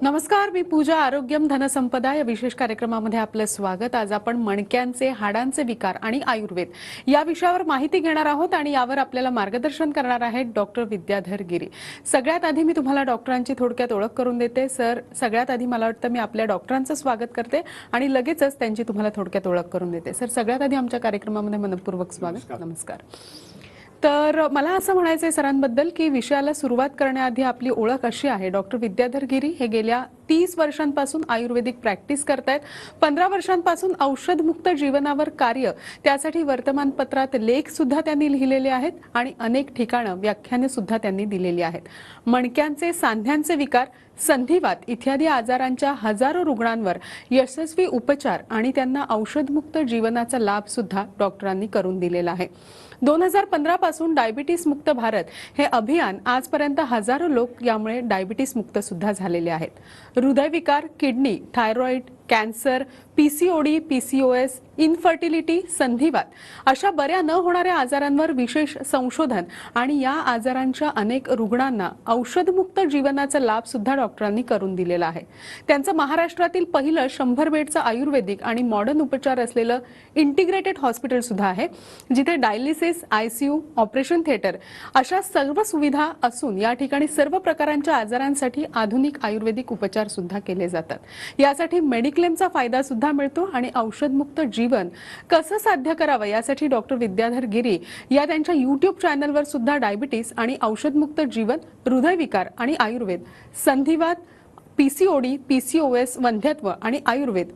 नमस्कार, मी पूजा. आरोग्यम धनसंपदा या विशेष कार्यक्रमामध्ये आपलं स्वागत. आज आपण मणक्यांचे, हाडांचे विकार आणि आयुर्वेद या विषयावर माहिती घेणार आहोत आणि यावर आपल्याला मार्गदर्शन करणार आहेत डॉक्टर विद्याधर गिरी. सगळ्यात आधी मी तुम्हाला डॉक्टरांची थोडक्यात ओळख करून देते. सर, सगळ्यात आधी मला वाटतं मी आपल्या डॉक्टरांचं स्वागत करते आणि लगेचच त्यांची तुम्हाला थोडक्यात ओळख करून देते. सर, सगळ्यात आधी आमच्या कार्यक्रमामध्ये मनपूर्वक स्वागत. नमस्कार. तर मला असं म्हणायचं आहे सरांबद्दल की विषयाला सुरुवात करण्याआधी आपली ओळख अशी आहे. डॉक्टर विद्याधर गिरी हे गेल्या 30 वर्षांपासून आयुर्वेदिक प्रॅक्टिस करतायत. 15 वर्षांपासून औषधमुक्त जीवनावर कार्य, त्यासाठी वर्तमानपत्रात लेख सुद्धा त्यांनी लिहिलेले आहेत आणि अनेक ठिकाणं व्याख्याने सुद्धा त्यांनी दिलेली आहेत. मणक्यांचे, सांध्यांचे विकार, संधिवात इत्यादी आजारांच्या हजारो रुग्णांवर यशस्वी उपचार आणि त्यांना औषधमुक्त जीवनाचा लाभ सुद्धा डॉक्टरांनी करून दिलेला आहे. 2015 पासून डायबिटीस मुक्त भारत हे अभियान आजपर्यंत हजारो लोक यामुळे डायबिटीस मुक्त सुद्धा झालेले आहेत. हृदयविकार, kidney, thyroid, cancer, PCOD, PCOS, infertility, संधिवात अशा बऱ्या न होणाऱ्या आजारांवर विशेष संशोधन आणि या आजारांच्या अनेक रुग्णांना औषधमुक्त जीवनाचा लाभ सुद्धा डॉक्टरांनी करून दिलेला आहे. त्यांचं महाराष्ट्रातील पहिलं 100 बेडचं आयुर्वेदिक आणि मॉडर्न उपचार असलेलं इंटिग्रेटेड हॉस्पिटल सुद्धा आहे, जिथे डायलिसिस, आयसीयू, ऑपरेशन थिएटर अशा सर्व सुविधा असून या ठिकाणी सर्व प्रकारांच्या आजारांसाठी आधुनिक आयुर्वेदिक उपचार सुद्धा केले जातात. यासाठी मेडिक्लेमचा फायदा सुद्धा मिळतो आणि औषधमुक्त जीवन कसं साध्य करावं यासाठी डॉक्टर विद्याधर गिरी या त्यांच्या YouTube चॅनलवर सुद्धा डायबिटीस आणि औषधमुक्त जीवन, हृदयविकार आणि आयुर्वेद, संधिवात, पीसीओडी, पीसीओएस, वंध्यत्व आणि आयुर्वेद,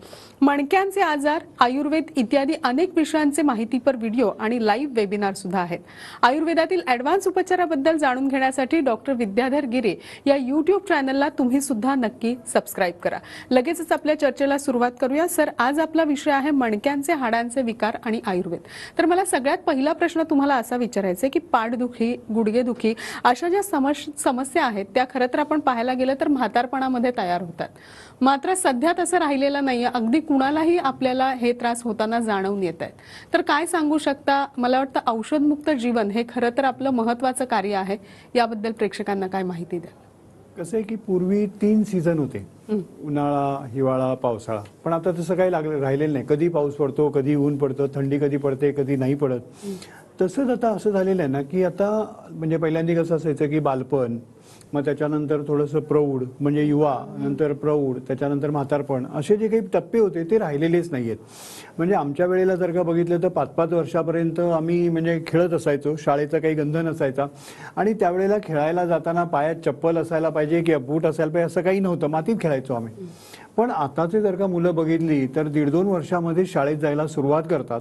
मणक्यांचे आजार, आयुर्वेद इत्यादी अनेक विषयांचे माहितीपर व्हिडिओ आणि लाईव्ह वेबिनार सुद्धा आहेत. आयुर्वेदातील ॲडव्हान्स उपचाराबद्दल जाणून घेण्यासाठी डॉक्टर विद्याधर गिरी या YouTube चॅनलला तुम्ही सुद्धा नक्की सबस्क्राईब करा. लगेचच आपल्या चर्चेला सुरुवात करूया. सर, आज आपला विषय आहे मणक्यांचे, हाडांचे विकार आणि आयुर्वेद. तर मला सगळ्यात पहिला प्रश्न तुम्हाला असा विचारायचा आहे की पाठदुखी, गुडघेदुखी अशा ज्या समस्या आहेत त्या खरं तर आपण पाहायला गेलं तर म्हातारपणामध्ये तयार होतात. मात्र सध्या तसं राहिलेलं नाहीये. अगदी कुणालाही आपल्याला हे त्रास होताना जाणवून येत आहेत. तर काय सांगू शकता? मला वाटतं औषधमुक्त जीवन हे खरं तर आपलं महत्त्वाचं कार्य आहे. याबद्दल प्रेक्षकांना काय माहिती द्या. कसं आहे की पूर्वी 3 सीझन होते, उन्हाळा, हिवाळा, पावसाळा. पण आता तसं काही राहिलेलं नाही. कधी पाऊस पडतो, कधी ऊन पडतं, थंडी कधी पडते, कधी नाही पडत. तसंच आता असं झालेलं आहे ना की आता म्हणजे पहिल्यांदा कसं असायचं की बालपण, मग त्याच्यानंतर थोडंसं प्रौढ म्हणजे युवा, नंतर प्रौढ, त्याच्यानंतर म्हातारपण, असे जे काही टप्पे होते ते राहिलेलेच नाही आहेत. म्हणजे आमच्या वेळेला जर का बघितलं तर 5-5 वर्षापर्यंत आम्ही म्हणजे खेळत असायचो. शाळेचा काही गंध नसायचा आणि त्यावेळेला खेळायला जाताना पायात चप्पल असायला पाहिजे किंवा बूट असायला पाहिजे असं काही नव्हतं. मातीत खेळायचो आम्ही. पण आताचे जर का मुलं बघितली तर 1.5-2 वर्षामध्ये शाळेत जायला सुरुवात करतात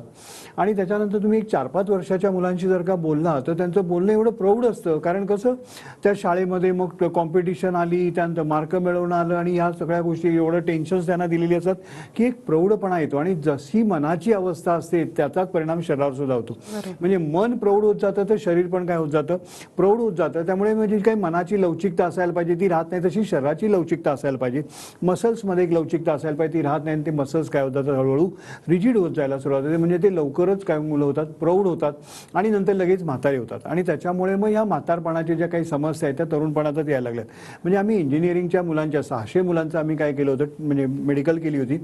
आणि त्याच्यानंतर तुम्ही 4-5 वर्षाच्या मुलांशी जर का बोलला तर त्यांचं बोलणं एवढं प्रौढ असतं. कारण कसं, त्या शाळेमध्ये मग कॉम्पिटिशन आली, त्यानंतर मार्क मिळवणं आलं आणि ह्या सगळ्या गोष्टी एवढं टेन्शन्स त्यांना दिलेली असतात की एक प्रौढपणा येतो आणि जशी मनाची अवस्था असते त्याचाच परिणाम शरीरावर सुद्धा होतो. म्हणजे मन प्रौढ होत जातं तर शरीर पण काय होत जातं, प्रौढ होत जातं. त्यामुळे म्हणजे काही मनाची लवचिकता असायला पाहिजे ती राहत नाही, तशी शरीराची लवचिकता असायला पाहिजे. मसल्समध्ये एक लवचिकता असायला पाहिजे ती राहत नाही. ते मसल्स काय होतात, हळूहळू रिजिड होत जायला सुरुवात होते. म्हणजे ते लवकरच काय मुलं होतात, प्रौढ होतात आणि नंतर लगेच म्हातारे होतात. आणि त्याच्यामुळे मग या म्हातारपणाच्या ज्या काही समस्या आहेत त्या तरुणपणातच यायला लागल्यात. म्हणजे आम्ही इंजिनिअरिंगच्या मुलांच्या 600 मुलांचं आम्ही काय केलं होतं, म्हणजे मेडिकल केली होती.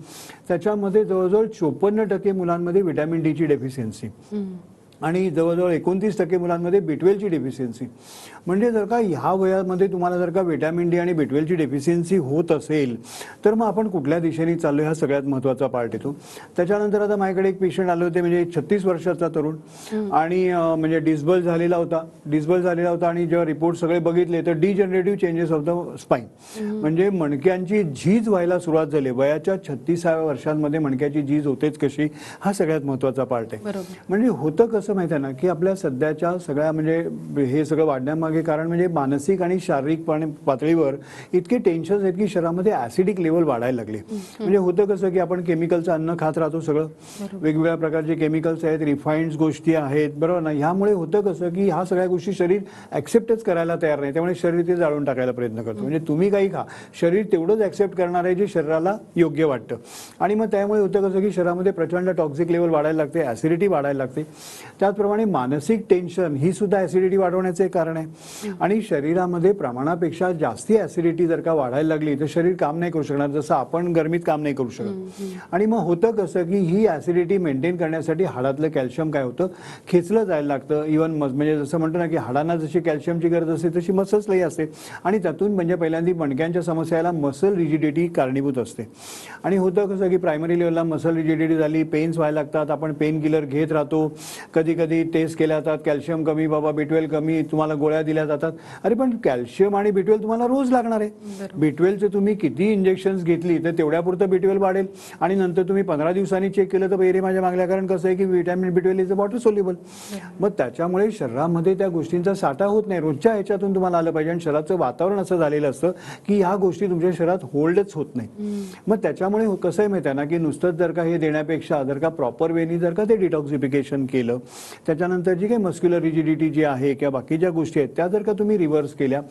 त्याच्यामध्ये जवळजवळ 54% मुलांमध्ये व्हिटॅमिन डी ची डेफिशियन्सी आणि जवळजवळ 29% मुलांमध्ये B12 ची डेफिशियन्सी. म्हणजे जर का ह्या वयामध्ये तुम्हाला जर का व्हिटॅमिन डी आणि B12 ची डेफिशियन्सी होत असेल तर मग आपण कुठल्या दिशेने चाललो हा सगळ्यात महत्त्वाचा पार्ट येतो. त्याच्यानंतर आता माझ्याकडे एक पेशंट आले होते, म्हणजे 36 वर्षाचा तरुण आणि म्हणजे डिस्बल झालेला होता आणि जेव्हा रिपोर्ट सगळे बघितले तर degenerative changes of the spine, म्हणजे मणक्यांची झीज व्हायला सुरुवात झाली. वयाच्या 36व्या वर्षांमध्ये मणक्याची झीज होतेच कशी, हा सगळ्यात महत्त्वाचा पार्ट आहे. म्हणजे होतं कसं माहिती आहे ना की आपल्या सध्याच्या सगळ्या म्हणजे हे सगळं वाढण्यामागे कारण म्हणजे मानसिक आणि शारीरिक पातळीवर इतके टेन्शन्स आहेत की शरीरामध्ये ऍसिडिक लेवल वाढायला लागले. म्हणजे होतं कसं की आपण केमिकलचं अन्न खात राहतो, सगळं वेगवेगळ्या प्रकारचे केमिकल्स आहेत, रिफाईन्ड गोष्टी आहेत, बरोबर ना. ह्यामुळे होतं कसं की ह्या सगळ्या गोष्टी शरीर ऍक्सेप्टच करायला तयार नाही. त्यामुळे शरीर ते जाळून टाकायला प्रयत्न करतो. म्हणजे तुम्ही काही खा, शरीर तेवढंच ऍक्सेप्ट करणार आहे जे शरीराला योग्य वाटतं. आणि मग त्यामुळे होतं कसं की शरीरामध्ये प्रचंड टॉक्सिक लेवल वाढायला लागते, ऍसिडिटी वाढायला लागते. त्याचप्रमाणे मानसिक टेन्शन ही सुद्धा ऍसिडिटी वाढवण्याचे एक कारण आहे. आणि शरीरामध्ये प्रमाणापेक्षा जास्ती ऍसिडिटी जर का वाढायला लागली तर शरीर काम नाही करू शकणार, जसं आपण गरमीत काम नाही करू शकत. आणि मग होतं कसं की ही ऍसिडिटी मेंटेन करण्यासाठी हाडातलं कॅल्शियम काय होतं, खेचलं जायला लागतं. इव्हन म्हणजे जसं म्हणतो ना की हाडांना जशी कॅल्शियमची गरज असते तशी मसल्सलाही असते. आणि त्यातून म्हणजे पहिल्यांदा मणक्यांच्या समस्याला मसल रिजिडिटी कारणीभूत असते. आणि होतं कसं की प्रायमरी लेवलला मसल रिजिडिटी झाली, पेन्स व्हायला लागतात, आपण पेन किलर घेत राहतो. कधी कधी टेस्ट केल्या जातात, कॅल्शियम कमी बाबा, B12 कमी, तुम्हाला गोळ्या दिल्या जातात. अरे पण कॅल्शियम आणि B12 तुम्हाला रोज लागणार आहे. B12चे तुम्ही किती इंजेक्शन्स घेतली तर तेवढ्यापुरतं B12 वाढेल. आणि नंतर तुम्ही 15 दिवसांनी चेक केलं तर बेरे माझ्या मागल्या, कारण कसं आहे की vitamin B12 is water soluble. मग त्याच्यामुळे शरीरामध्ये त्या गोष्टींचा साठा होत नाही. रोजच्या ह्याच्यातून तुम्हाला आलं पाहिजे. आणि शरीराचं वातावरण असं झालेलं असतं की ह्या गोष्टी तुमच्या शरीरात होल्डच होत नाही. मग त्याच्यामुळे कसं आहे माहिती आहे ना की नुसतंच जर का हे देण्यापेक्षा जर का प्रॉपर वेनी जर का ते डिटॉक्सिफिकेशन केलं, त्याच्यानंतर जी काही मस्क्युलर रिजिडिटी जी आहे किंवा बाकी ज्या गोष्टी आहेत त्या जर का तुम्ही रिव्हर्स केल्या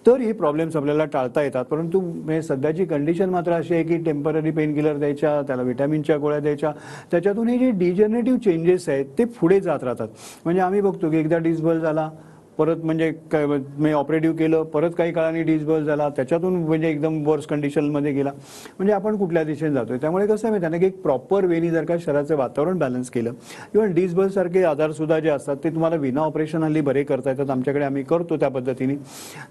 तर हे प्रॉब्लेम्स आपल्याला टाळता येतात. परंतु सध्याची कंडिशन मात्र अशी आहे की टेम्पररी पेन किलर द्यायच्या, त्याला व्हिटॅमिनच्या गोळ्या द्यायच्या, त्याच्यातून हे जे डिजनरेटिव्ह चेंजेस आहेत ते पुढे जात राहतात. म्हणजे आम्ही बघतो की एकदा डिसबल झाला, परत म्हणजे ऑपरेटिव्ह केलं, परत काही काळाने डिसबल झाला, त्याच्यातून म्हणजे एकदम वर्स कंडिशनमध्ये गेला. म्हणजे आपण कुठल्या दिशेने जातोय. त्यामुळे कसं आहे माहिती आहे ना की एक प्रॉपर वेनी जर का शरीराचं वातावरण बॅलन्स केलं, इव्हन डिसबल सारखे आजार सुद्धा जे असतात ते तुम्हाला विना ऑपरेशन हल्ली बरे करता येतात. आमच्याकडे आम्ही करतो त्या पद्धतीने.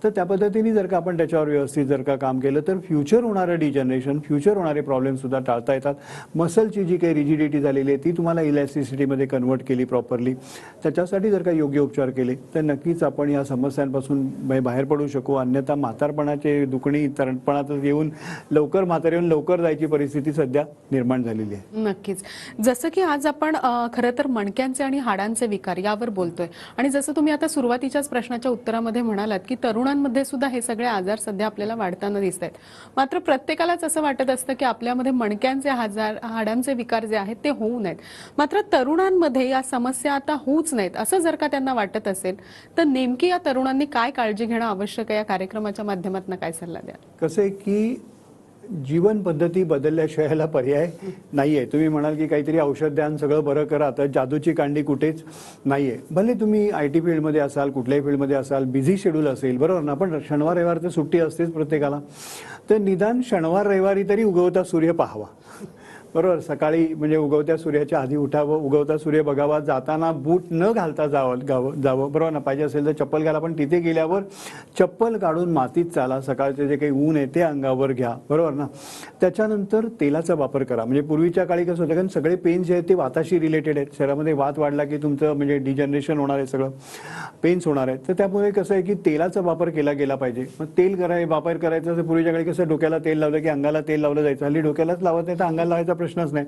तर त्या पद्धतीने जर का आपण त्याच्यावर व्यवस्थित जर का काम केलं तर फ्युचर होणारं डिजनरेशन, फ्युचर होणारे प्रॉब्लेम सुद्धा टाळता येतात. मसलची जी काही रिजिडिटी झालेली आहे ती तुम्हाला इलॅस्टिसिटीमध्ये कन्वर्ट केली प्रॉपरली, त्याच्यासाठी जर का योग्य उपचार केले तर नक्कीच आपण या समस्यांपासून बाहेर पडू शकू. अन्यथा म्हातारपणाचे दुखणी तरुणपणात येऊन लवकर म्हातारे येऊन लवकर जायची परिस्थिती सध्या निर्माण झालेली आहे. नक्कीच. जसं की आज आपण खरं तर मणक्यांचे आणि हाडांचे विकार यावर बोलतोय, आणि जसं तुम्ही आता सुरुवातीच्याच प्रश्नाच्या उत्तरामध्ये म्हणालात की तरुणांमध्ये सुद्धा हे सगळे आजार सध्या आपल्याला वाढताना दिसत आहेत. मात्र प्रत्येकालाच असं वाटत असतं की आपल्यामध्ये मणक्यांचे हाडांचे विकार जे आहेत ते होऊ नयेत. मात्र तरुणांमध्ये या समस्या आता होऊच नयेत असं जर का त्यांना वाटत असेल तर नेमकी या तरुणांनी काय काळजी घेणं आवश्यक आहे? या कार्यक्रमाच्या माध्यमातून काय सल्ला द्याल? कसं आहे की जीवन पद्धती बदलल्याशिवाय याला पर्याय नाहीये. तुम्ही म्हणाल की काहीतरी औषध द्या आणि सगळं बरं करा, तर जादूची कांडी कुठेच नाहीये. भले तुम्ही IT फील्डमध्ये असाल, कुठल्याही फील्डमध्ये असाल, बिझी शेड्यूल असेल, बरोबर ना, पण शनिवार रविवार तर सुट्टी असतेच प्रत्येकाला. तर निदान शनिवार रविवारी तरी उगवता सूर्य पाहावा, बरोबर. सकाळी म्हणजे उगवत्या सूर्याच्या आधी उठावं, उगवता सूर्य बघावा, जाताना बूट न घालता जावं, बरोबर ना. पाहिजे असेल तर चप्पल घाला, पण तिथे गेल्यावर चप्पल काढून मातीत चाला. सकाळचे जे काही ऊन आहे ते अंगावर घ्या, बरोबर ना. त्याच्यानंतर तेलाचा वापर करा. म्हणजे पूर्वीच्या काळी कसं होतं, कारण सगळे पेन्स जे आहेत ते वाताशी रिलेटेड आहेत. शरीरामध्ये वात वाढला की तुमचं म्हणजे डिजनरेशन होणार आहे, सगळं पेन्स होणार आहे. तर त्यामुळे कसं आहे की तेलाचा वापर केला गेला पाहिजे. मग वापर करायचा तर पूर्वीच्या काळी कसं डोक्याला तेल लावलं की अंगाला तेल लावलं जायचं. हल्ली डोक्यालाच लावत नाही तर अंगाला लावायचा प्रश्नच नाही.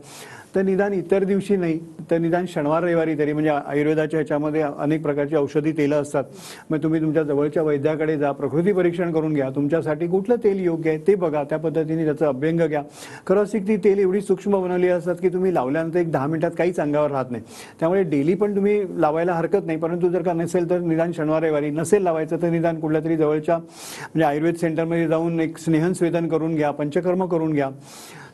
तर निदान इतर दिवशी नाही तर निदान शनिवार रविवारी तरी, म्हणजे आयुर्वेदाच्या ह्याच्यामध्ये अनेक प्रकारची औषधी तेलं असतात. मग तुम्ही तुमच्या जवळच्या वैद्याकडे जा, प्रकृती परीक्षण करून घ्या, तुमच्यासाठी कुठलं तेल योग्य आहे ते बघा, त्या पद्धतीने त्याचा अभ्यंग घ्या. खरं असं ती तेल एवढी सूक्ष्म बनवली असतात की तुम्ही लावल्यानंतर एक 10 मिनिटात काहीच अंगावर राहत नाही. त्यामुळे डेली पण तुम्ही लावायला हरकत नाही. परंतु जर का नसेल तर निदान शनिवार रविवारी, नसेल लावायचं तर निदान कुठल्या तरी जवळच्या म्हणजे आयुर्वेद सेंटरमध्ये जाऊन एक स्नेहस्वेदन करून घ्या, पंचकर्म करून घ्या.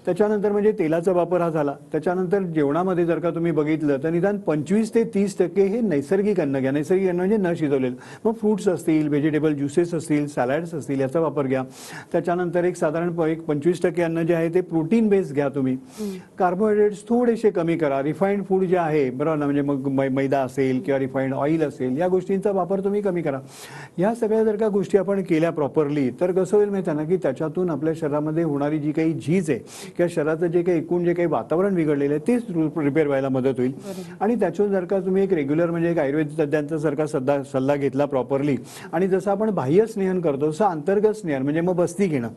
त्याच्यानंतर म्हणजे तेलाचा वापर हा झाला. त्याच्यानंतर जेवणामध्ये जर का तुम्ही बघितलं तर निदान 25 ते 30% हे नैसर्गिक अन्न घ्या. नैसर्गिक अन्न म्हणजे न शिजवलेलं. मग फ्रूट्स असतील, व्हेजिटेबल ज्युसेस असतील, सॅलड्स असतील, याचा वापर घ्या. त्याच्यानंतर एक साधारण 25% अन्न जे आहे ते प्रोटीन बेस घ्या तुम्ही. कार्बोहायड्रेट्स थोडेसे कमी करा. रिफाईंड फूड जे आहे, बरोबर ना, म्हणजे मग मैदा असेल किंवा रिफाईंड ऑइल असेल, या गोष्टींचा वापर तुम्ही कमी करा. या सगळ्या जर का गोष्टी आपण केल्या प्रॉपरली तर कसं होईल माहिती आहे ना की त्याच्यातून आपल्या शरीरामध्ये होणारी जी काही झीज आहे किंवा शरीराचं जे काही एकूण जे काही वातावरण बिघडलेलं आहे तेच रिपेअर व्हायला मदत होईल. आणि त्याच्यातून जर का तुम्ही एक रेग्युलर म्हणजे एक आयुर्वेद तज्ञांचा जर का सल्ला घेतला प्रॉपरली, आणि जसं आपण बाह्य स्नेहन करतो तसं अंतर्गत स्नेहन म्हणजे मग बस्ती घेणं,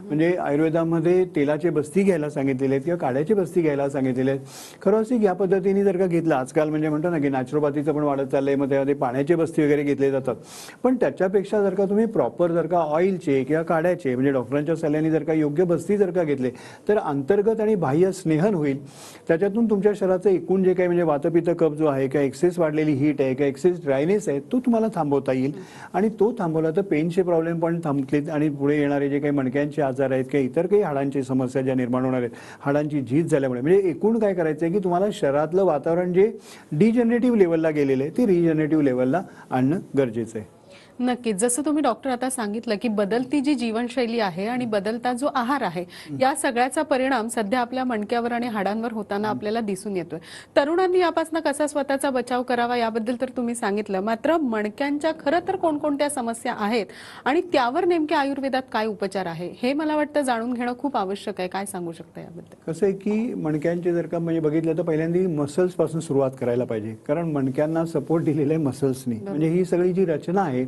म्हणजे आयुर्वेदामध्ये तेलाचे बस्ती घ्यायला सांगितलेले आहेत किंवा काड्याची बस्ती घ्यायला सांगितलेले आहेत. खरं असं या पद्धतीने जर का घेतलं, आजकाल म्हणजे म्हणतो ना की नॅचरोपॅथीचं पण वाढत चाललंय, मग त्यामध्ये पाण्याचे बस्ती वगैरे घेतले जातात. पण त्याच्यापेक्षा जर का तुम्ही प्रॉपर जर का ऑइलचे किंवा काड्याचे म्हणजे डॉक्टरांच्या सल्ल्याने जर का योग्य बस्ती जर का घेतले तर अंतर्गत आणि बाह्य स्नेहन होईल. त्याच्यातून तुमच्या शरीराचं एकूण जे काही म्हणजे वातपित्त कफ जो आहे किंवा एक्सेस वाढलेली हीट आहे किंवा एक्सेस ड्रायनेस आहे तो तुम्हाला थांबवता येईल. आणि तो थांबवला तर पेनचे प्रॉब्लेम पण थांबतील आणि पुढे येणारे जे काही मणक्यांचे आजार आहेत किंवा इतर काही हाडांची समस्या ज्या निर्माण होणार आहेत हाडांची झीज झाल्यामुळे, म्हणजे एकूण काय करायचं आहे की तुम्हाला शरीरातलं वातावरण जे डिजनरेटिव्ह लेवलला गेलेलं आहे ते रिजनरेटिव्ह लेवलला आणणं गरजेचं आहे. नक्कीच. जसं तुम्ही डॉक्टर आता सांगितलं की बदलती जी जीवनशैली आहे आणि बदलता जो आहार आहे या सगळ्याचा परिणाम सध्या आपल्या मणक्यावर आणि हाडांवर होताना आपल्याला दिसून येतोय. तरुणांनी यापासून कसा स्वतःचा बचाव करावा याबद्दल तर तुम्ही सांगितलं, मात्र मणक्यांच्या खरं तर कोणकोणत्या समस्या आहेत आणि त्यावर नेमके आयुर्वेदात काय उपचार आहे हे मला वाटतं जाणून घेणं खूप आवश्यक आहे. काय सांगू शकता याबद्दल? कसं आहे की मणक्यांचे जर का म्हणजे बघितलं तर पहिल्यांदा मसल्स पासून सुरुवात करायला पाहिजे, कारण मणक्यांना सपोर्ट दिलेला आहे मसल्सनी. म्हणजे ही सगळी जी रचना आहे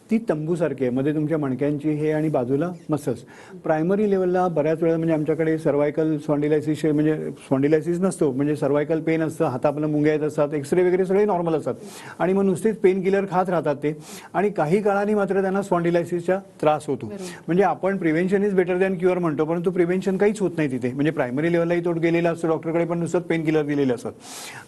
ती तंबूसारखी आहे. मध्ये तुमच्या मणक्यांची हे आणि बाजूला मसल्स. प्रायमरी लेवलला बऱ्याच वेळा म्हणजे आमच्याकडे सर्वायकल स्पॉन्डिलायसिस म्हणजे स्पॉन्डिलायसिस नसतो, म्हणजे सर्वायकल पेन असतं, हातापलं मुंग्या येत असतात, एक्सरे वगैरे सगळे नॉर्मल असतात आणि मग नुसतेच पेन किलर खात राहतात ते, आणि काही काळाने मात्र त्यांना स्पॉन्डिलायसिसचा त्रास होतो. म्हणजे आपण prevention is better than cure म्हणतो, परंतु प्रिव्हेन्शन काहीच होत नाही तिथे. म्हणजे प्रायमरी लेवललाही तो गेलेला असतो डॉक्टरकडे, पण नुसतं पेन किलर दिलेले असतात.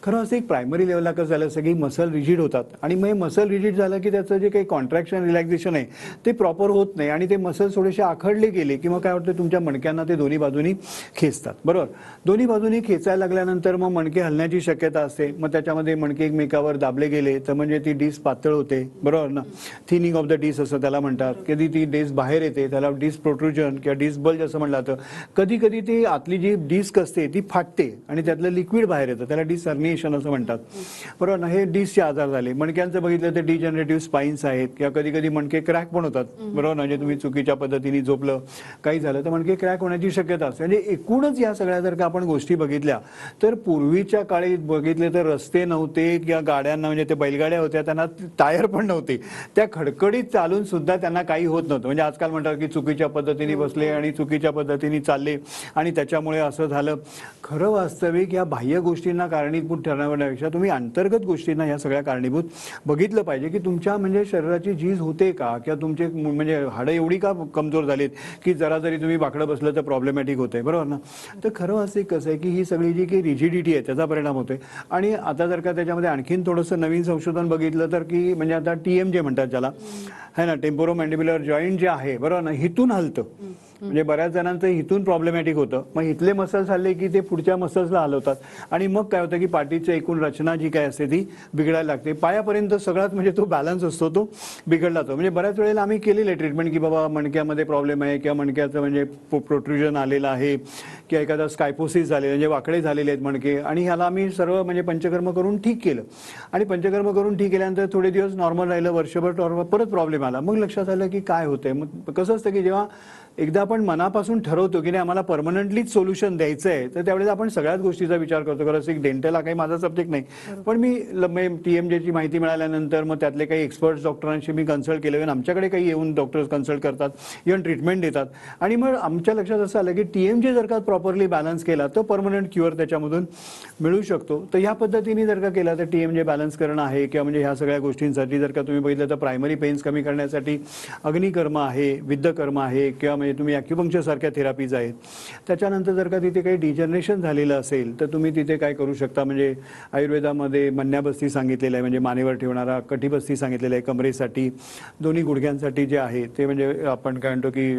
खरं असं एक प्रायमरी लेवलला कसं झालं सगळी मसल रिजिड होतात आणि मग मसल रिजिड झालं की त्याचं जे काही कॉन्ट्रॅक्शन रिलॅक्सेशन आहे ते प्रॉपर होत नाही आणि ते मसल थोडेसे आखडले गेले किंवा काय होतं तुमच्या मणक्यांना ते दोन्ही बाजूनी खेचतात. बरोबर, दोन्ही बाजूनी खेचायला लागल्यानंतर मग मणके हलण्याची शक्यता असते. मग त्याच्यामध्ये मणके एकमेकावर दाबले गेले तर म्हणजे ती डिस्क पातळ होते. बरोबर ना, थिनिंग ऑफ द डिस्क असं त्याला म्हणतात. कधी ती डिस्क बाहेर येते त्याला डिस्क प्रोट्रुजन किंवा डिस्क बल्ज असं म्हणलं जातं. कधी कधी ती आतली जी डिस्क असते ती फाटते आणि त्यातलं लिक्विड बाहेर येतं, त्याला डिस्क हर्निएशन असं म्हणतात. बरोबर ना, हे डिस्कचे आजार झाले. मणक्यांचं बघितलं तर डिजनरेटिव्ह स्पाईन्स आहेत किंवा कधी कधी मणके क्रॅक पण होतात. बरोबर, म्हणजे तुम्ही चुकीच्या पद्धतीने झोपलं काही झालं तर मणके क्रॅक होण्याची शक्यता असते. म्हणजे एकूणच या सगळ्या जर का आपण गोष्टी बघितल्या तर पूर्वीच्या काळी बघितले तर रस्ते नव्हते किंवा गाड्यांना म्हणजे ते बैलगाड्या होत्या त्यांना टायर पण नव्हते, त्या खडखडीत चालून सुद्धा त्यांना काही होत नव्हतं. म्हणजे आजकाल म्हणतात की चुकीच्या पद्धतीने बसले आणि चुकीच्या पद्धतीने चालले आणि त्याच्यामुळे असं झालं. खरं वास्तविक या बाह्य गोष्टींना कारणीभूत ठरण्यापेक्षा तुम्ही अंतर्गत गोष्टींना या सगळ्या कारणीभूत बघितलं पाहिजे की तुमच्या म्हणजे शरीराची झीज होते का किंवा तुमचे म्हणजे हाडं एवढी का कमजोर झालीत की जरा जरी तुम्ही बाकडं बसलं तर प्रॉब्लेमॅटिक होते. बरोबर ना, तर खरं असं कसं आहे की ही सगळी जी काही रिजिडिटी आहे त्याचा परिणाम होतोय. आणि आता जर का त्याच्यामध्ये आणखीन थोडंसं नवीन संशोधन बघितलं तर की म्हणजे आता TMJ म्हणतात ज्याला है ना, टेम्पोरोमॅन्डिब्युलर जॉईंट जे आहे बरोबर ना, हिथून हलतं. म्हणजे बऱ्याच जणांचं हिथून प्रॉब्लेमॅटिक होतं, मग इथले मसल्स हल्ले की ते पुढच्या मसल्सला हलवतात आणि मग काय होतं की पाठीची एकूण रचना जी काय असते ती बिघडायला लागते. पायापर्यंत सगळ्यात म्हणजे तो बॅलन्स असतो तो बिघडला जातो. म्हणजे बऱ्याच वेळेला आम्ही केलेले ट्रीटमेंट की बाबा मणक्यामध्ये प्रॉब्लेम आहे किंवा मणक्याचं म्हणजे प्रोट्रुजन आलेलं आहे किंवा एखादा स्कायपोसिस झालेलं म्हणजे वाकडे झालेले आहेत मणके आणि ह्याला आम्ही सर्व म्हणजे पंचकर्म करून ठीक केलं. आणि पंचकर्म करून ठीक केल्यानंतर थोडे दिवस नॉर्मल राहिलं, वर्षभर परत प्रॉब्लेम आला. मग लक्षात आलं की काय होतंय. मग कसं असतं की जेव्हा एकदा आपण मनापासून ठरवतो की नाही आम्हाला परमनंटलीच सोल्युशन द्यायचं आहे तर त्यावेळेस आपण सगळ्याच गोष्टीचा विचार करतो. खरंच एक डेंटल हा काही माझा सब्जेक्ट नाही, पण मी TMJची माहिती मिळाल्यानंतर मग त्यातले काही एक्सपर्ट्स डॉक्टरांशी मी कन्सल्ट केले. आमच्याकडे काही येऊन डॉक्टर्स कन्सल्ट करतात, इव्हन ट्रीटमेंट देतात आणि मग आमच्या लक्षात असं आलं की TMJ जर का प्रॉपरली बॅलन्स केला तर परमनंट क्युअर त्याच्यामधून मिळू शकतो. तर या पद्धतीने जर का केला तर TMJ बॅलन्स करणं आहे किंवा म्हणजे ह्या सगळ्या गोष्टींसाठी जर का तुम्ही बघितलं तर प्रायमरी पेन्स कमी करण्यासाठी अग्निकर्म आहे, विद्धकर्म आहे किंवा म्हणजे तुम्ही ॲक्युपंक्चर सारख्या थेरपीज आहेत. त्याच्यानंतर जर का तिथे काही डिजनरेशन झालेलं असेल तर तुम्ही तिथे काय करू शकता. म्हणजे आयुर्वेदामध्ये मन्याबस्ती सांगितलेलं आहे, म्हणजे मानेवर ठेवणारा, कटिबस्ती सांगितलेलं आहे कमरेसाठी, दोन्ही गुडघ्यांसाठी जे आहे ते म्हणजे आपण काय म्हणतो की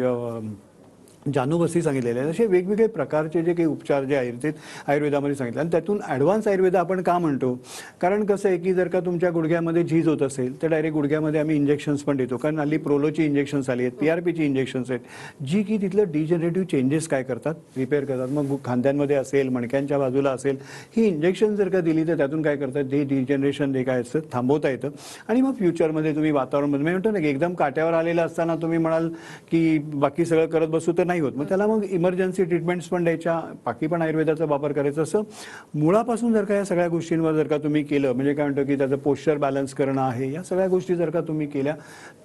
जानुबस्ती सांगितलेले आहे. असे वेगवेगळे प्रकारचे जे काही उपचार जे आहेत ते आयुर्वेदामध्ये सांगितले. आणि त्यातून ॲडव्हान्स आयुर्वेद आपण का म्हणतो, कारण कसं आहे की जर का तुमच्या गुडघ्यामध्ये झीज होत असेल तर डायरेक्ट गुडघ्यामध्ये आम्ही इंजेक्शन्स पण देतो. कारण हल्ली प्रोलोची इंजेक्शन्स आली आहेत, PRPची इंजेक्शन्स आहेत जी की तिथलं डिजनरेटिव्ह चेंजेस काय करतात, रिपेअर करतात. मग खांद्यांमध्ये असेल, मणक्यांच्या बाजूला असेल, ही इंजेक्शन जर का दिली तर त्यातून काय करतात, ते डिजनरेशन जे काय असतं थांबवता येतं. आणि मग फ्युचरमध्ये तुम्ही वातावरणमध्ये म्हणतो ना की एकदम काट्यावर आलेलं असताना तुम्ही म्हणाल की बाकी सगळं करत बसू तर नाही होत. मग त्याला मग इमर्जन्सी ट्रीटमेंट्स पण द्यायच्या, बाकी पण आयुर्वेदाचा वापर करायचा. असं मुळापासून जर का या सगळ्या गोष्टींवर जर का तुम्ही केलं, म्हणजे काय म्हणतो की त्याचं पोश्चर बॅलन्स करणं आहे, या सगळ्या गोष्टी जर का तुम्ही केल्या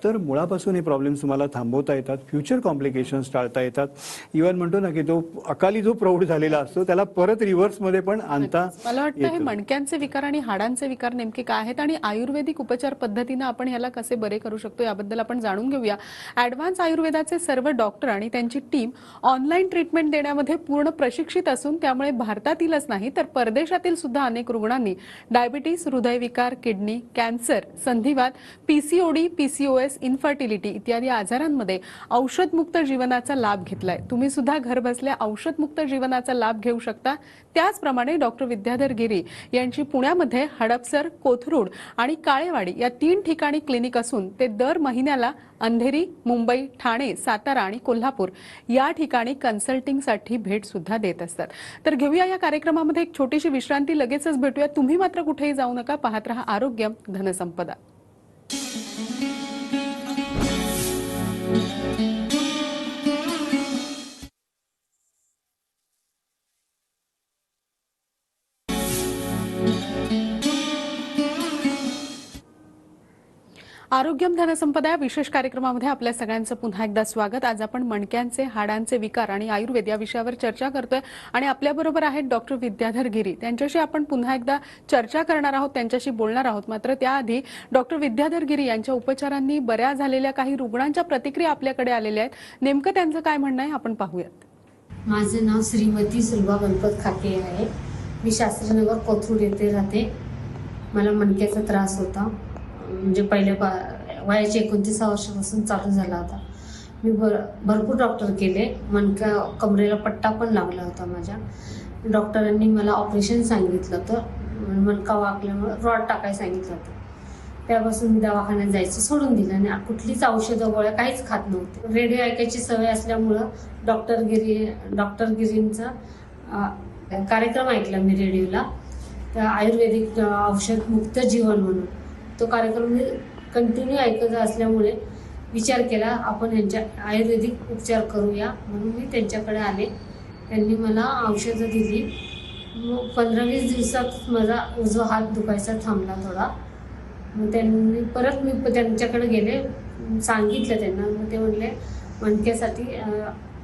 तर मुळापासून हे प्रॉब्लेम्स तुम्हाला थांबवता येतात, फ्युचर कॉम्प्लिकेशन्स टाळता येतात. इव्हन म्हणतो ना की तो अकाली जो प्रौढ झालेला असतो त्याला परत रिव्हर्समध्ये पण आणता मला वाटतं हे मणक्यांचे विकार आणि हाडांचे विकार नेमके काय आहेत आणि आयुर्वेदिक उपचार पद्धतीने आपण ह्याला कसे बरे करू शकतो याबद्दल आपण जाणून घेऊया. ॲडव्हान्स आयुर्वेदाचे सर्व डॉक्टर आणि त्यांची टीम टीम ऑनलाईन ट्रीटमेंट देण्यामध्ये पूर्ण प्रशिक्षित असून त्यामुळे भारतातीलच नाही तर परदेशातील सुद्धा अनेक रुग्णांनी डायबिटीस, हृदयविकार, किडनी, कॅन्सर, संधिवात, पीसीओडी, पीसीओएस, इन्फर्टिलिटी इत्यादी आजारांमध्ये औषधमुक्त जीवनाचा लाभ घेतलाय. तुम्ही सुद्धा घर बसल्या औषधमुक्त जीवनाचा लाभ घेऊ शकता. त्याचप्रमाणे डॉक्टर विद्याधर गिरी यांची पुण्यामध्ये हडपसर, कोथरूड आणि काळेवाडी या 3 ठिकाणी क्लिनिक असून ते दर महिन्याला अंधेरी, मुंबई, ठाणे, सातारा आणि कोल्हापूर या ठिकाणी कन्सल्टिंगसाठी भेट सुद्धा देत असतात. तर घेऊया या कार्यक्रमामध्ये एक छोटीशी विश्रांती, लगेचच भेटूया. तुम्ही मात्र कुठेही जाऊ नका, पाहत रहा आरोग्यम धनसंपदा. आरोग्यम धनसंपदा या विशेष कार्यक्रमामध्ये आपल्या सगळ्यांचं पुन्हा एकदा स्वागत. आज आपण मणक्यांचे, हाडांचे विकार आणि आयुर्वेद या विषयावर चर्चा करतोय आणि आपल्याबरोबर आहेत डॉक्टर विद्याधर गिरी. त्यांच्याशी आपण पुन्हा एकदा चर्चा करणार आहोत, त्यांच्याशी बोलणार आहोत. मात्र त्याआधी डॉक्टर विद्याधर गिरी यांच्या उपचारांनी बऱ्या झालेल्या काही रुग्णांच्या प्रतिक्रिया आपल्याकडे आलेल्या आहेत. नेमकं त्यांचं काय म्हणणं आहे आपण पाहूयात. माझं नाव श्रीमती सुलभा गणपत खाके आहे. मी शास्त्रीनगर कोथरूड येथे राहते. मला मणक्याचा त्रास होता, म्हणजे पहिले वयाच्या 29 वर्षापासून चालू झाला होता. मी भरपूर डॉक्टर केले. कमरेला पट्टा पण लागला होता माझ्या. डॉक्टरांनी मला ऑपरेशन सांगितलं होतं. मणका वाकल्यामुळे रॉड टाकायला सांगितलं होतं. त्यापासून मी दवाखान्यात जायचं सोडून दिलं आणि कुठलीच औषधं गोळ्या काहीच खात नव्हते. रेडिओ ऐकायची सवय असल्यामुळं डॉक्टर गिरींचा कार्यक्रम ऐकला मी रेडिओला. त्या आयुर्वेदिक औषध मुक्त जीवन म्हणून तो कार्यक्रम मी कंटिन्यू ऐकत असल्यामुळे विचार केला आपण यांच्या आयुर्वेदिक उपचार करूया, म्हणून मी त्यांच्याकडे आले. त्यांनी मला औषधं दिली. मग 15-20 दिवसात माझा उजवा हात दुखायचा थांबला थोडा. मग त्यांनी परत मी त्यांच्याकडे गेले, सांगितलं त्यांना. मग ते म्हणले मणक्यासाठी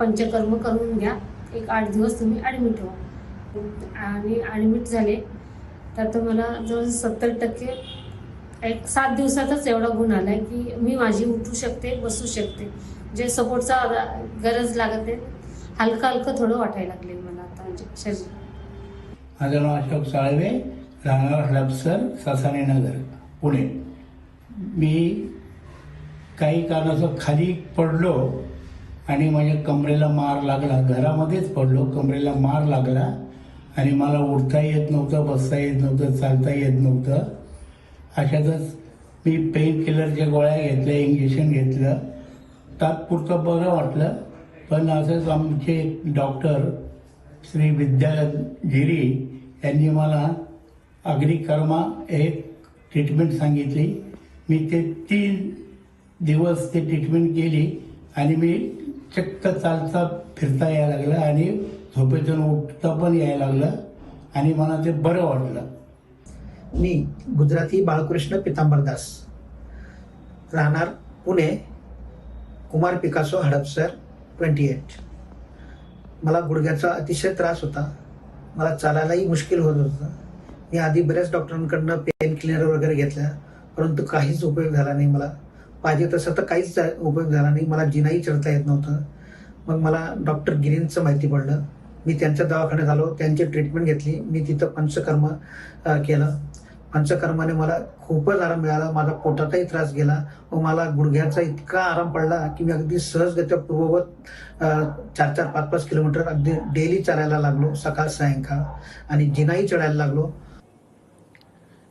पंचकर्म करून घ्या, एक 8 दिवस तुम्ही ॲडमिट व्हा. आणि ॲडमिट झाले तर मला जवळ 70% एक 7 दिवसातच एवढा गुण आला आहे की मी माझी उठू शकते, बसू शकते. जे सपोर्टचा गरज लागत आहे, हलकं थोडं वाटायला लागले मला आता म्हणजे शरीर. माझं नाव अशोक साळवे, राहणार हडपसर, सासाने नगर, पुणे. मी काही कारणास्तव खाली पडलो आणि माझ्या कमरेला मार लागला. घरामध्येच पडलो, कमरेला मार लागला आणि मला उठता येत नव्हतं, बसता येत नव्हतं, चालता येत नव्हतं. अशातच मी पेन किलरच्या गोळ्या घेतल्या, इंजेक्शन घेतलं. तात्पुरतं बरं वाटलं. पण असंच आमचे डॉक्टर श्री विद्यागिरी यांनी मला अग्निकर्मा एक ट्रीटमेंट सांगितली. मी ते 3 दिवस ते ट्रीटमेंट केली आणि मी चक्क चालता फिरता यायला लागलं आणि झोपेतून उठता पण यायला लागलं आणि मला ते बरं वाटलं. मी गुजराती बाळकृष्ण पितांबरदास, राहणार पुणे, कुमार पिकासो, हडपसर, 28. मला गुडघ्याचा अतिशय त्रास होता. मला चालायलाही मुश्किल होत होतं. मी आधी बऱ्याच डॉक्टरांकडनं पेन किलर वगैरे घेतल्या, परंतु काहीच उपयोग झाला नाही. मला पाहिजे तसं तर काहीच उपयोग झाला नाही. मला जिनाही चढता येत नव्हतं. मग मला डॉक्टर गिरींचं माहिती पडलं. मी त्यांच्या दवाखान्यात आलो, त्यांची ट्रीटमेंट घेतली. मी तिथं पंचकर्म केलं. पंचकर्माने मला खूपच आराम मिळाला. माझा पोटाचाही त्रास गेला व मला गुडघ्याचा इतका आराम पडला की मी अगदी सहजगत्या पूर्ववत 4-4, 5-5 किलोमीटर अगदी डेली चालायला लागलो, सकाळ सायंकाळ, आणि जिनाही चढायला लागलो.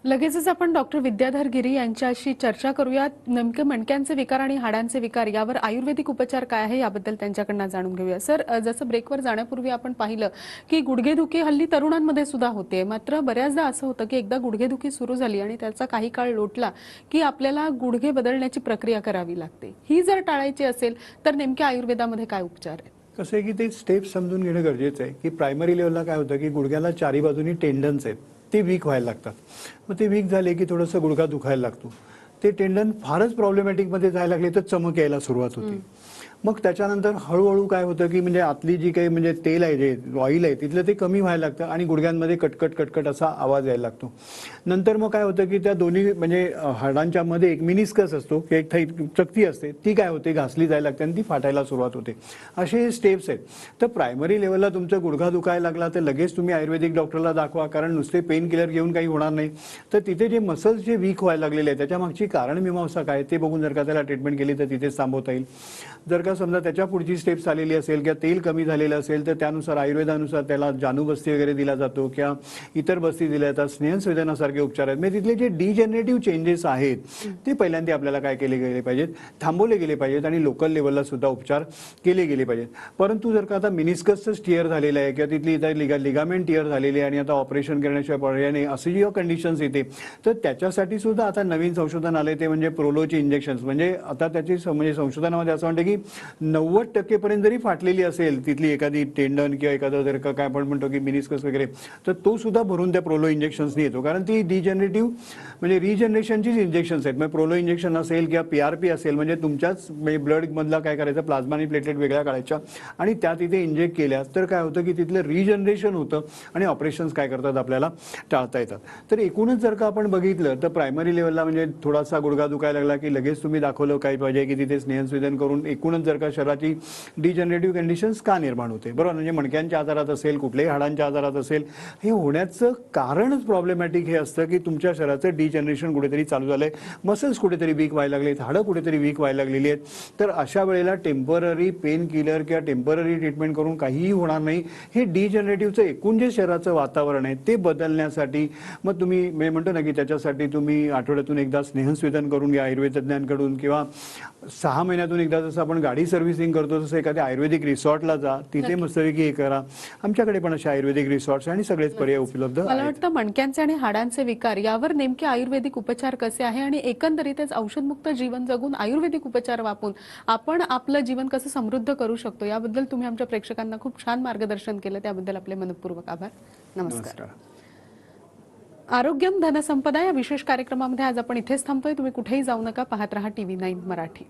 लगेचच आपण डॉक्टर विद्याधर गिरी यांच्याशी चर्चा करूया. नेमके मणक्यांचे विकार आणि हाडांचे विकार यावर आयुर्वेदिक उपचार काय आहे याबद्दल त्यांच्याकडनं जाणून घेऊया. सर, जसं ब्रेकवर जाण्यापूर्वी आपण पाहिलं की गुडघेदुखी हल्ली तरुणांमध्ये सुद्धा होते. मात्र बऱ्याचदा असं होतं की एकदा गुडघेदुखी सुरू झाली आणि त्याचा काही काळ लोटला की आपल्याला गुडघे बदलण्याची प्रक्रिया करावी लागते. ही जर टाळायची असेल तर नेमक्या आयुर्वेदामध्ये काय उपचार आहे? कसं आहे की ते स्टेप समजून घेणं गरजेचं आहे की प्रायमरी लेवलला काय होतं की गुडघ्याला 4ही बाजूनी टेंडन्स आहेत, ते वीक व्हायला लागतात. मग ते वीक झाले की थोडंसं गुडघा दुखायला लागतो. ते टेंडन फारच प्रॉब्लेमॅटिकमध्ये जायला लागले तर चमक यायला सुरुवात होते. मग त्याच्यानंतर हळूहळू काय होतं की म्हणजे आतली जी काही म्हणजे तेल आहे जे ऑइल आहे तिथलं ते कमी व्हायला लागतं आणि गुडघ्यांमध्ये कटकट कटकट असा आवाज यायला लागतो. नंतर मग काय होतं की त्या दोन्ही म्हणजे हाडांच्या मध्ये एक मिनिस्कस असतो की एक चकती असते, ती काय होते घासली जायला लागते आणि ती फाटायला सुरुवात होते. असे स्टेप्स आहेत. तर प्रायमरी लेवलला तुमचा गुडघा दुखायला लागला तर लगेच तुम्ही आयुर्वेदिक डॉक्टरला दाखवा, कारण नुसते पेन किलर घेऊन काही होणार नाही. तर तिथे जे मसल्स जे वीक व्हायला लागलेले आहेत त्याच्या मागची कारणमीमांसा काय ते बघून जर का त्याला ट्रीटमेंट केली तर तिथेच थांबवता येईल. जर का समजा त्याच्या पुढची स्टेप्स आलेली असेल किंवा तेल कमी झालेलं असेल तर त्यानुसार आयुर्वेदानुसार त्याला जानूबस्ती वगैरे दिला जातो किंवा इतर बस्ती दिल्या जातात, स्नेहसंवेदनासारखे उपचार आहेत. म्हणजे तिथले जे डिजेनरेटिव्ह चेंजेस आहेत ते पहिल्यांदा आपल्याला काय केले गेले पाहिजेत, थांबवले गेले पाहिजेत आणि लोकल लेवलला सुद्धा उपचार केले गेले पाहिजेत. परंतु जर का आता मिनिस्कसचं टिअर झालेलं आहे किंवा तिथली इतर लिगामेंट टिअर झालेली आहे आणि आता ऑपरेशन करण्याशिवाय पर्याय नाही अशी जेव्हा कंडिशन्स येते तर त्याच्यासाठी सुद्धा आता नवीन संशोधन आले ते म्हणजे प्रोलोची इंजेक्शन्स. म्हणजे आता त्याची म्हणजे संशोधनामध्ये असं म्हणतं की 90% पर्यंत जरी फाटलेली असेल तिथली एखादी टेंडन किंवा एखादं जर का काय आपण म्हणतो की मिनिस्कस वगैरे तर तो सुद्धा भरून त्या प्रोलो इंजेक्शन्सनी येतो, कारण ती डिजेनरेटिव्ह म्हणजे रिजनरेशनचीच इंजेक्शन्स आहेत. म्हणजे प्रोलो इंजेक्शन असेल किंवा PRP असेल म्हणजे तुमच्याच ब्लड मधला काय करायचं प्लाझ्मा आणि प्लेटलेट वेगळ्या काढायच्या आणि त्या तिथे इंजेक्ट केल्या तर काय होतं की तिथलं रिजनरेशन होतं आणि ऑपरेशन्स काय करतात आपल्याला टाळता येतात. तर एकूणच जर का आपण बघितलं तर प्रायमरी लेवलला म्हणजे थोडासा गुडघा दुखायला लागला की लगेच तुम्ही दाखवलं काय पाहिजे की तिथे स्नेहसंवेदन करून एकूणच जर का शरीराची डिजनरेटिव्ह कंडिशन्स का निर्माण होते, बरोबर. म्हणजे मणक्यांच्या आजारात असेल कुठल्याही हाडांच्या आजारात असेल हे होण्याचं कारणच प्रॉब्लेमॅटिक हे असतं की तुमच्या शरीराचं डिजनरेशन कुठेतरी चालू झालंय, मसल्स कुठेतरी वीक व्हायला लागलेत, हाडं कुठेतरी वीक व्हायला लागलेली आहेत. तर अशा वेळेला टेम्पररी पेन किलर किंवा टेम्पररी ट्रीटमेंट करून काहीही होणार नाही. हे डिजनरेटिव्हचं एकूण जे शरीराचं वातावरण आहे ते बदलण्यासाठी मग तुम्ही मी म्हणतो ना की त्याच्यासाठी तुम्ही आठवड्यातून एकदा स्नेहसंवेदन करून घ्या आयुर्वेद तज्ज्ञांकडून किंवा 6 महिन्यातून एकदा जसं आपण गाडी सर्व्हिसिंग करतो तसं एखाद्या आयुर्वेदिक रिसॉर्टला जा, तिथे मस्तपैकी हे करा. आमच्याकडे पण असे आयुर्वेदिक रिसॉर्ट्स आणि सगळेच पर्याय उपलब्ध मला आहेत. वाटतं मणक्यांचे आणि हाडांचे विकार यावर नेमके आयुर्वेदिक उपचार कसे आहे आणि एकंदरीतच औषधमुक्त जीवन जगून आयुर्वेदिक उपचार वापरून आपण आपलं जीवन कसं समृद्ध करू शकतो याबद्दल तुम्ही आमच्या प्रेक्षकांना खूप छान मार्गदर्शन केलं, त्याबद्दल आपले मनपूर्वक आभार. नमस्कार. आरोग्यम धनसंपदा या विशेष कार्यक्रमामध्ये आज आपण इथेच थांबतोय. तुम्ही कुठेही जाऊ नका, पाहत रहा TV9 मराठी.